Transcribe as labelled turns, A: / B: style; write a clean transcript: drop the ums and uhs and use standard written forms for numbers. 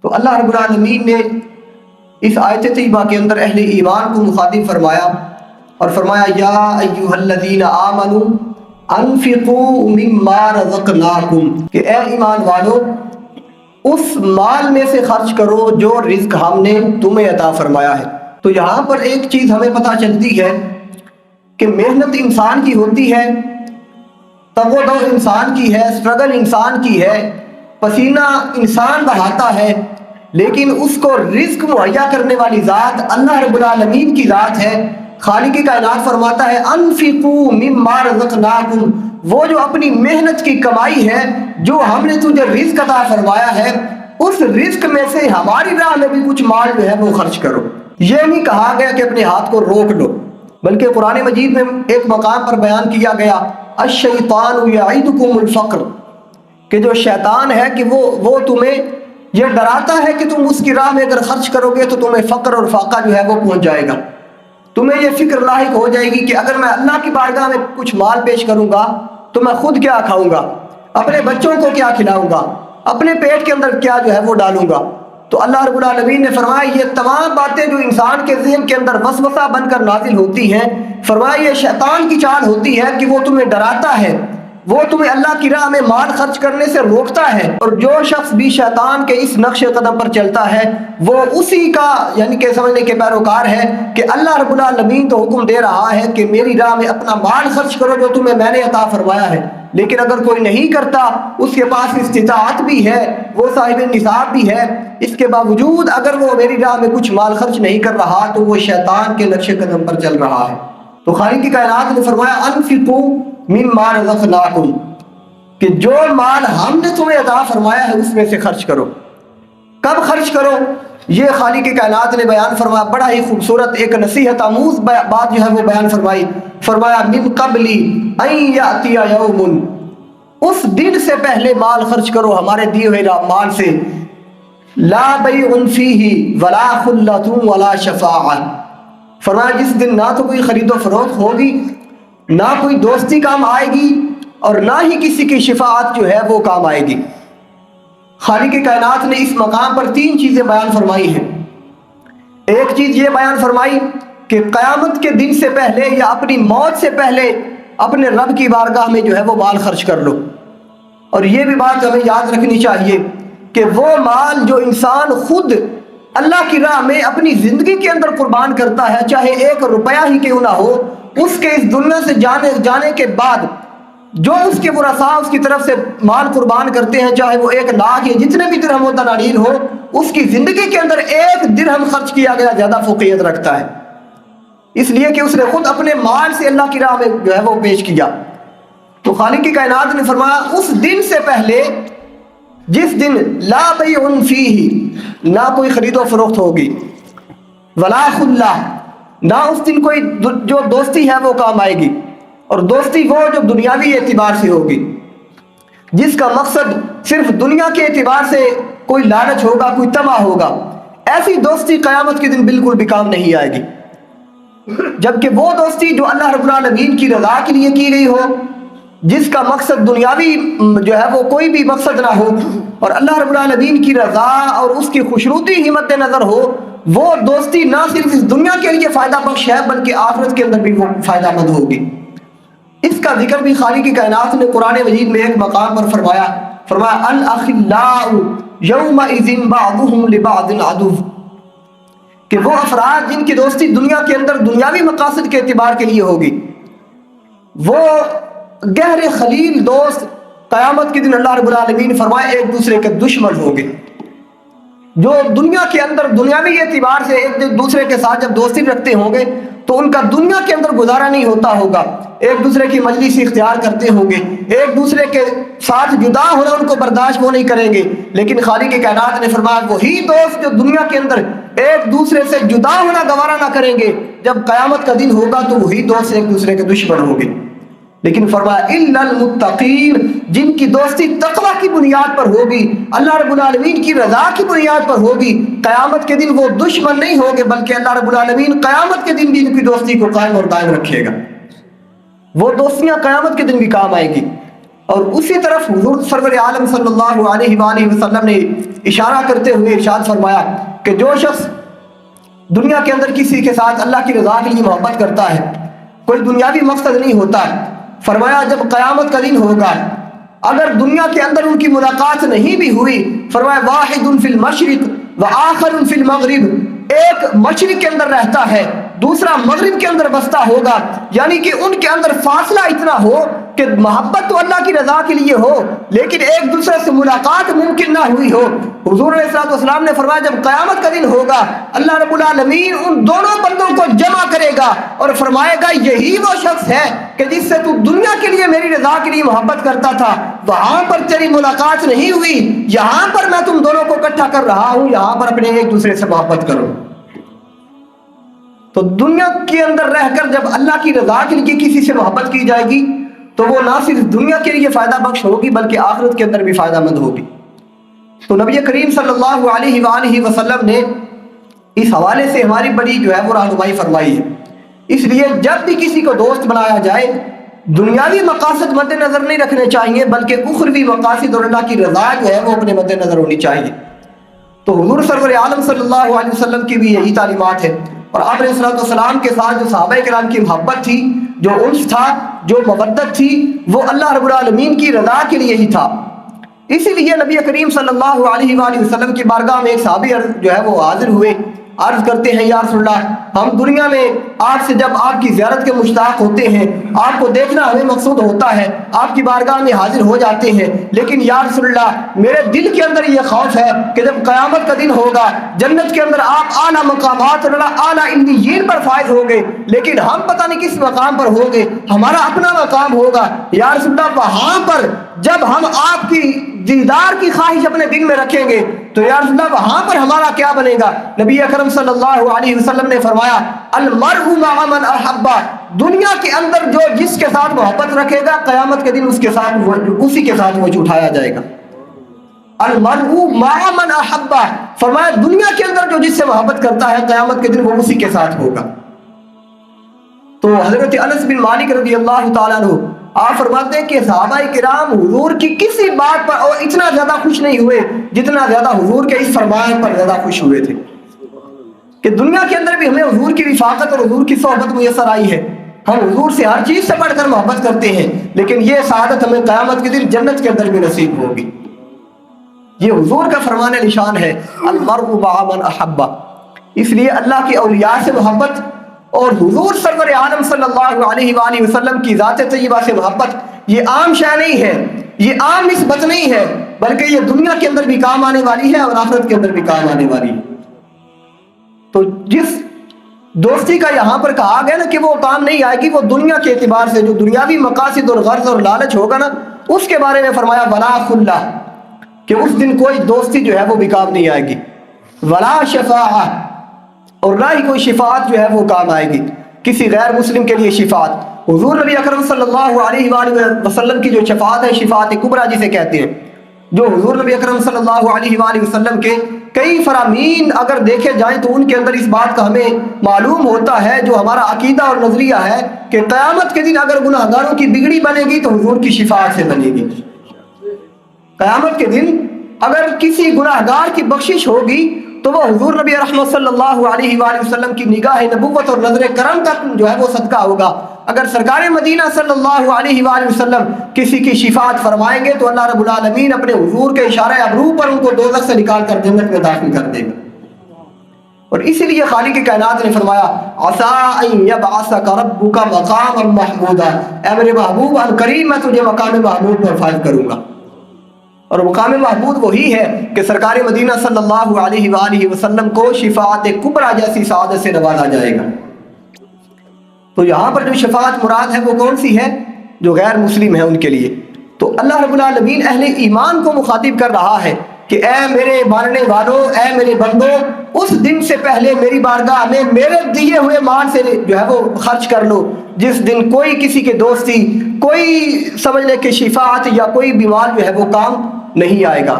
A: تو اللہ رب العالمین نے اس آیت طیبہ کے اندر اہل ایمان کو مخاطب فرمایا اور فرمایا یا ایھا الذین آمنوا انفقوا مما رزقناکم، کہ اے ایمان والو اس مال میں سے خرچ کرو جو رزق ہم نے تمہیں عطا فرمایا ہے۔ تو یہاں پر ایک چیز ہمیں پتہ چلتی ہے کہ محنت انسان کی ہوتی ہے، تگ و دو انسان کی ہے، اسٹرگل انسان کی ہے، پسینہ انسان بہاتا ہے، لیکن اس کو رزق مہیا کرنے والی ذات اللہ رب العالمین کی ذات ہے۔ خالق کائنات فرماتا ہے انفقوا مما رزقناکم، وہ جو اپنی محنت کی کمائی ہے، جو ہم نے تجھے رزق عطا فرمایا ہے، اس رزق میں سے ہماری راہ میں بھی کچھ مال جو ہے وہ خرچ کرو۔ یہ نہیں کہا گیا کہ اپنے ہاتھ کو روک لو، بلکہ قرآن مجید میں ایک مقام پر بیان کیا گیا الشیطان یعدکم الفقر، کہ جو شیطان ہے کہ وہ تمہیں یہ ڈراتا ہے کہ تم اس کی راہ میں اگر خرچ کرو گے تو تمہیں فقر اور فاقہ جو ہے وہ پہنچ جائے گا۔ تمہیں یہ فکر لاحق ہو جائے گی کہ اگر میں اللہ کی بارگاہ میں کچھ مال پیش کروں گا تو میں خود کیا کھاؤں گا، اپنے بچوں کو کیا کھلاؤں گا، اپنے پیٹ کے اندر کیا جو ہے وہ ڈالوں گا۔ تو اللہ رب العالمین نے فرمایا یہ تمام باتیں جو انسان کے ذہن کے اندر وسوسہ بن کر نازل ہوتی ہیں، فرمایا یہ شیطان کی چال ہوتی ہے کہ وہ تمہیں ڈراتا ہے، وہ تمہیں اللہ کی راہ میں مال خرچ کرنے سے روکتا ہے، اور جو شخص بھی شیطان کے اس نقش قدم پر چلتا ہے وہ اسی کا یعنی کہ سمجھنے کے پیروکار ہے کہ اللہ رب العالمین تو حکم دے رہا ہے کہ میری راہ میں اپنا مال خرچ کرو جو تمہیں میں نے عطا فرمایا ہے، لیکن اگر کوئی نہیں کرتا، اس کے پاس استطاعت بھی ہے، وہ صاحب نصاب بھی ہے، اس کے باوجود اگر وہ میری راہ میں کچھ مال خرچ نہیں کر رہا تو وہ شیطان کے نقش قدم پر چل رہا ہے۔ تو خالق کی کائنات نے فرمایا انفقوا مما رزقناکم، کہ جو مال ہم نے تمہیں عطا فرمایا ہے اس میں سے خرچ کرو۔ کب خرچ کرو؟ یہ خالق کی کائنات نے بیان فرمایا، بڑا ہی خوبصورت ایک نصیحت آموز بات جو ہے وہ بیان فرمائی، فرمایا من قبل ان یاتی یوم، اس دن سے پہلے مال خرچ کرو ہمارے دیے ہوئے مال سے، لا بیع فیہ ولا خلۃ ولا شفاعہ، فرمایا جس دن نہ تو کوئی خرید و فروخت ہوگی، نہ کوئی دوستی کام آئے گی، اور نہ ہی کسی کی شفاعت جو ہے وہ کام آئے گی۔ خالق کائنات نے اس مقام پر تین چیزیں بیان فرمائی ہیں۔ ایک چیز یہ بیان فرمائی کہ قیامت کے دن سے پہلے یا اپنی موت سے پہلے اپنے رب کی بارگاہ میں جو ہے وہ مال خرچ کر لو، اور یہ بھی بات ہمیں یاد رکھنی چاہیے کہ وہ مال جو انسان خود اللہ کی راہ میں اپنی زندگی کے اندر قربان کرتا ہے، چاہے ایک روپیہ ہی کیوں نہ ہو، اس کے اس دنیا سے جانے کے بعد جو اس کے ورثاء اس کی طرف سے مال قربان کرتے ہیں، چاہے وہ 1,00,000 یا جتنے بھی درہم و دنانیر ہو، اس کی زندگی کے اندر ایک درہم خرچ کیا گیا زیادہ فوقیت رکھتا ہے، اس لیے کہ اس نے خود اپنے مال سے اللہ کی راہ میں جو ہے وہ پیش کیا۔ تو خالق کی کائنات نے فرمایا اس دن سے پہلے جس دن لا بیع فیہ، نہ کوئی خرید و فروخت ہوگی، ولا خلہ، نہ اس دن کوئی جو دوستی ہے وہ کام آئے گی، اور دوستی وہ جو دنیاوی اعتبار سے ہوگی، جس کا مقصد صرف دنیا کے اعتبار سے کوئی لالچ ہوگا، کوئی طمع ہوگا، ایسی دوستی قیامت کے دن بالکل بھی کام نہیں آئے گی۔ جبکہ وہ دوستی جو اللہ رب العالمین کی رضا کے لیے کی گئی ہو، جس کا مقصد دنیاوی جو ہے وہ کوئی بھی مقصد نہ ہو، اور اللہ رب العالمین کی رضا اور اس کی خوشنودی ہی مد نظر ہو، وہ دوستی نہ صرف اس دنیا کے لیے فائدہ بخش ہے بلکہ آخرت کے اندر بھی وہ فائدہ مند ہوگی۔ اس کا ذکر بھی خالق کی کائنات نے قرآن مجید میں ایک مقام پر فرمایا الاخلاء یومئذ بعضهم لبعض عدو، کہ وہ افراد جن کی دوستی دنیا کے اندر دنیاوی مقاصد کے اعتبار کے لیے ہوگی، وہ گہرے خلیل دوست قیامت کے دن اللہ رب العالمین فرمائے ایک دوسرے کے دشمن ہوں گے۔ جو دنیا کے اندر دنیاوی اعتبار سے ایک دوسرے کے ساتھ جب دوستی رکھتے ہوں گے تو ان کا دنیا کے اندر گزارا نہیں ہوتا ہوگا، ایک دوسرے کی مجلس اختیار کرتے ہوں گے، ایک دوسرے کے ساتھ جدا ہونا ان کو برداشت وہ نہیں کریں گے، لیکن خالق کائنات نے فرمایا وہی دوست جو دنیا کے اندر ایک دوسرے سے جدا ہونا گوارا نہ کریں گے، جب قیامت کا دن ہوگا تو وہی دوست ایک دوسرے کے دشمن ہوں گے۔ لیکن فرمایا الا المتقین، جن کی دوستی تقوی کی بنیاد پر ہوگی، اللہ رب العالمین کی رضا کی بنیاد پر ہوگی، قیامت کے دن وہ دشمن نہیں ہوگے بلکہ اللہ رب العالمین قیامت کے دن بھی ان کی دوستی کو قائم اور دائم رکھے گا۔ وہ دوستیاں قیامت کے دن بھی کام آئے گی۔ اور اسی طرف حضور سرور عالم صلی اللہ علیہ وآلہ وسلم نے اشارہ کرتے ہوئے ارشاد فرمایا کہ جو شخص دنیا کے اندر کسی کے ساتھ اللہ کی رضا کے لیے محبت کرتا ہے، کوئی دنیاوی مقصد نہیں ہوتا، فرمایا جب قیامت کا دن ہوگا اگر دنیا کے اندر ان کی ملاقات نہیں بھی ہوئی، فرمایا واحد فی المشرق وآخر فی المغرب، ایک مشرق کے اندر رہتا ہے دوسرا مغرب کے اندر بستا ہوگا، یعنی کہ ان کے اندر فاصلہ اتنا ہو کہ محبت تو اللہ کی رضا کے لیے ہو لیکن ایک دوسرے سے ملاقات ممکن نہ ہوئی ہو۔ حضور علیہ السلام نے فرمایا جب قیامت کا دن ہوگا اللہ رب العالمین ان دونوں بندوں کو جمع کرے گا اور فرمائے گا یہی وہ شخص ہے کہ جس سے تو دنیا کے لیے میری رضا کے لیے محبت کرتا تھا، وہاں پر تیری ملاقات نہیں ہوئی، یہاں پر میں تم دونوں کو اکٹھا کر رہا ہوں، یہاں پر اپنے ایک دوسرے سے محبت کرو۔ تو دنیا کے اندر رہ کر جب اللہ کی رضا کے لیے کسی سے محبت کی جائے گی تو وہ نہ صرف دنیا کے لیے فائدہ بخش ہوگی بلکہ آخرت کے اندر بھی فائدہ مند ہوگی۔ تو نبی کریم صلی اللہ علیہ وآلہ وسلم نے اس حوالے سے ہماری بڑی وہ رہنمائی فرمائی ہے۔ اس لیے جب بھی کسی کو دوست بنایا جائے دنیاوی مقاصد مد نظر نہیں رکھنے چاہیے بلکہ اخروی مقاصد اور اللہ کی رضا وہ اپنے مد نظر ہونی چاہیے۔ تو حضور سرور عالم صلی اللہ علیہ وسلم کی بھی یہی تعلیمات ہے، اور آپ علیہ السلام کے ساتھ جو صحابہ کرام کی محبت تھی، جو انس تھا، جو مودت تھی، وہ اللہ رب العالمین کی رضا کے لیے ہی تھا۔ اسی لیے نبی کریم صلی اللہ علیہ وآلہ وسلم کی بارگاہ میں ایک صحابی وہ حاضر ہوئے، عرض کرتے ہیں یا رسول اللہ ہم دنیا میں آپ سے جب آپ کی زیارت کے مشتاق ہوتے ہیں، آپ کو دیکھنا ہمیں مقصود ہوتا ہے، آپ کی بارگاہ میں حاضر ہو جاتے ہیں، لیکن یا رسول اللہ میرے دل کے اندر یہ خوف ہے کہ جب قیامت کا دن ہوگا جنت کے اندر آپ اعلیٰ مقامات اور اعلیٰ علیین پر فائز ہوں گے لیکن ہم پتہ نہیں کس مقام پر ہوں گے، ہمارا اپنا مقام ہوگا، یا رسول اللہ وہاں پر جب ہم آپ کی دیدار کی خواہش اپنے دل میں رکھیں گے تو یا رسول اللہ وہاں پر ہمارا کیا بنے گا؟ نبی اکرم صلی اللہ علیہ وسلم نے فرمایا المرء مع من احب، دنیا کے اندر جو جس کے ساتھ محبت رکھے گا قیامت کے دن اسی کے ساتھ وہ اٹھایا جائے گا۔ المرء مع من احب، فرمایا دنیا کے اندر جو جس سے محبت کرتا ہے قیامت کے دن وہ اسی کے ساتھ ہوگا۔ تو حضرت انس بن مالک رضی اللہ تعالیٰ عنہ آپ فرماتے ہیں کہ صحابہ کرام حضور کی کسی بات پر اور اتنا زیادہ خوش نہیں ہوئے جتنا زیادہ حضور کے اس فرمان پر زیادہ خوش ہوئے تھے کہ دنیا کے اندر بھی ہمیں حضور کی رفاقت اور حضور کی صحبت میسر آئی ہے، ہم حضور سے ہر چیز سے بڑھ کر محبت کرتے ہیں، لیکن یہ سعادت ہمیں قیامت کے دن جنت کے اندر بھی نصیب ہوگی۔ یہ حضور کا فرمان نشان ہے المرء مع من احب۔ اس لیے اللہ کے اولیاء سے محبت اور حضور سرور عالم صلی اللہ علیہ وآلہ وسلم کی ذات طیبہ سے محبت یہ عام شے نہیں ہے، یہ عام نسبت نہیں ہے، بلکہ یہ دنیا کے اندر بھی کام آنے والی ہے اور آخرت کے اندر بھی کام آنے والی ہے۔ تو جس دوستی کا یہاں پر کہا گیا نا کہ وہ کام نہیں آئے گی، وہ دنیا کے اعتبار سے جو دنیاوی مقاصد اور غرض اور لالچ ہوگا نا اس کے بارے میں فرمایا ولا خلہ، کہ اس دن کوئی دوستی وہ بھی کام نہیں آئے گی، ولا شفاعہ، اور نہ ہی کوئی شفاعت وہ کام آئے گی کسی غیر مسلم کے لیے شفاعت۔ حضور نبی اکرم صلی اللہ علیہ وآلہ وسلم کی جو شفاعت ہے شفاعت کبریٰ جسے کہتے ہیں، جو حضور نبی اکرم صلی اللہ علیہ وآلہ وسلم کے کئی فرامین اگر دیکھے جائیں تو ان کے اندر اس بات کا ہمیں معلوم ہوتا ہے جو ہمارا عقیدہ اور نظریہ ہے کہ قیامت کے دن اگر گناہگاروں کی بگڑی بنے گی تو حضور کی شفاعت سے بنے گی۔ قیامت کے دن اگر کسی گناہگار کی بخشش ہوگی تو وہ حضور نبی رحمت صلی اللہ علیہ وآلہ وسلم کی نگاہ نبوت اور نظر کرم کا وہ صدقہ ہوگا۔ اگر سرکار مدینہ صلی اللہ علیہ وآلہ وسلم کسی کی شفاعت فرمائیں گے تو اللہ رب العالمین اپنے حضور کے اشارہ ابرو پر ان کو دوزخ سے نکال کر جنت میں داخل کر دے گا۔ اور اسی لیے خالق کائنات نے فرمایا عسیٰ ان یبعثک ربک مقاما محمودا، اے میرے محبوب ان قریب میں تجھے مقام محمود پر فائز کروں گا۔ اور مقام محمود وہی ہے کہ سرکار مدینہ صلی اللہ علیہ وآلہ وسلم کو شفاعت کبریٰ جیسی سعادت سے نوازا جائے گا۔ تو یہاں پر جو شفاعت مراد ہے وہ کون سی ہے؟ جو غیر مسلم ہے ان کے لیے۔ تو اللہ رب العالمین اہل ایمان کو مخاطب کر رہا ہے کہ اے میرے ماننے والوں، اے میرے بندوں، اس دن سے پہلے میری بارگاہ میں میرے دیے ہوئے مال سے وہ خرچ کر لو جس دن کوئی کسی کے دوستی، کوئی سمجھ لے کہ شفاعت یا کوئی بھی مال وہ کام نہیں آئے گا۔